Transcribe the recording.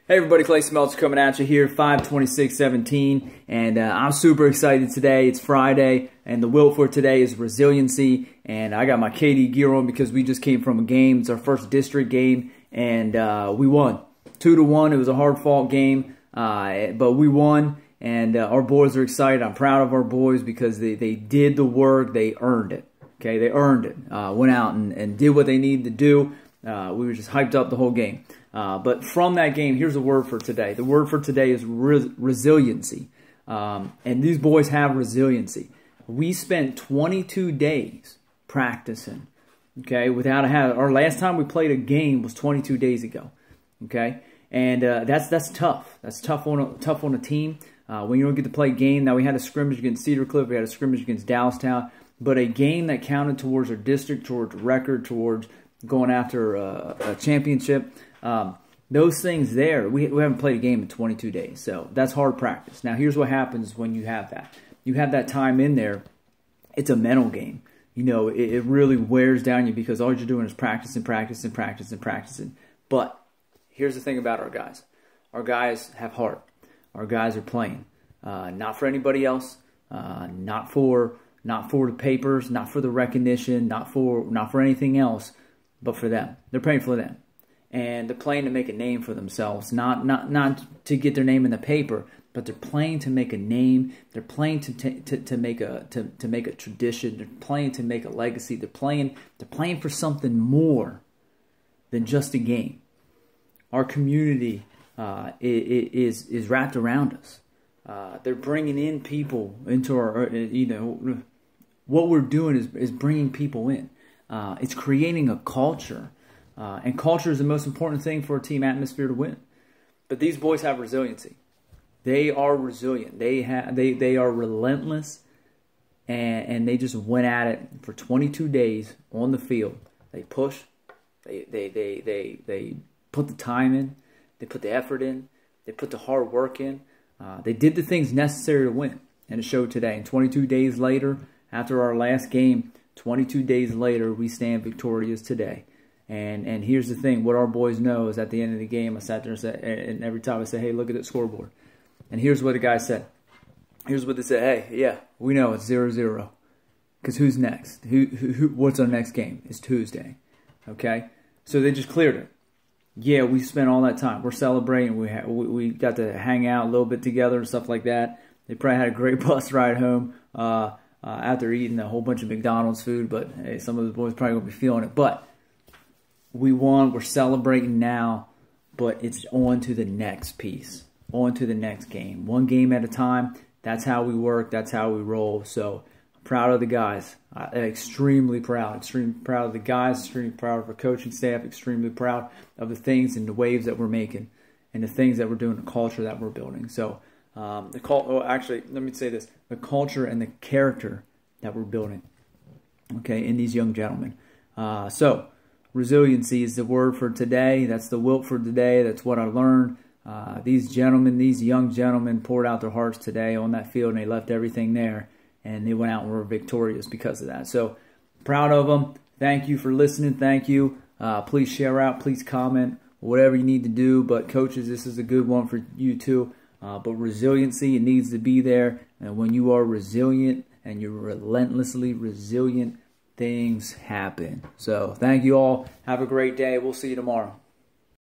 Hey everybody, Clay Smelts coming at you here, 5/26/17, and I'm super excited today. It's Friday, and the WILT for today is Resiliency, and I got my KD gear on because we just came from a game. It's our first district game, and we won 2-1. It was a hard-fought game, but we won, and our boys are excited. I'm proud of our boys because they did the work. They earned it. Okay, they earned it. Went out and did what they needed to do. We were just hyped up the whole game. But from that game, here's the word for today. The word for today is resiliency. And these boys have resiliency. We spent 22 days practicing, okay, without a habit. Our last time we played a game was 22 days ago, okay? And that's tough. That's tough on a team. When you don't get to play a game. Now, we had a scrimmage against Cedar Cliff. We had a scrimmage against Dallastown. But a game that counted towards our district, towards record, towards going after a championship. Those things there, we haven't played a game in 22 days, so that's hard practice. Now, here's what happens when you have that. You have that time in there, it's a mental game. You know, it really wears down you because all you're doing is practicing. But here's the thing about our guys. Our guys have heart. Our guys are playing. Not for anybody else, not for the papers, not for the recognition, not for anything else, but for them. They're playing for them. And they're playing to make a name for themselves, not to get their name in the paper, but they're playing to make a name. They're playing to make a tradition. They're playing to make a legacy. They're playing for something more than just a game. Our community is wrapped around us. They're bringing in people into our, what we're doing is bringing people in. It's creating a culture. And culture is the most important thing for a team atmosphere to win. But these boys have resiliency. They are resilient. They are relentless, and they just went at it for 22 days on the field. They pushed. They put the time in. They put the effort in. They put the hard work in. They did the things necessary to win, and it showed today. And 22 days later, after our last game, 22 days later, we stand victorious today. And here's the thing, what our boys know is at the end of the game, I sat there and said, and every time I say, hey, look at that scoreboard. And here's what the guy said. Here's what they said, hey, yeah, we know it's 0-0. Because who's next? What's our next game? It's Tuesday. Okay? So they just cleared it. Yeah, we spent all that time. We're celebrating. We got to hang out a little bit together and stuff like that. They probably had a great bus ride home after eating a whole bunch of McDonald's food. But hey, some of the boys probably going to be feeling it. But we won. We're celebrating now, but it's on to the next piece, on to the next game. One game at a time. That's how we work. That's how we roll. So I'm proud of the guys. Extremely proud. Extremely proud of the guys. Extremely proud of our coaching staff. Extremely proud of the things and the waves that we're making and the things that we're doing, the culture that we're building. So actually, let me say this. The culture and the character that we're building, okay, in these young gentlemen. Resiliency is the word for today. That's the WILT for today. That's what I learned. These young gentlemen poured out their hearts today on that field, and they left everything there, and they went out and were victorious because of that. So, proud of them. Thank you for listening. Thank you. Please share out. Please comment. Whatever you need to do. But, coaches, this is a good one for you too. But resiliency, it needs to be there. And when you are resilient and you're relentlessly resilient, things happen. So thank you all. Have a great day. We'll see you tomorrow.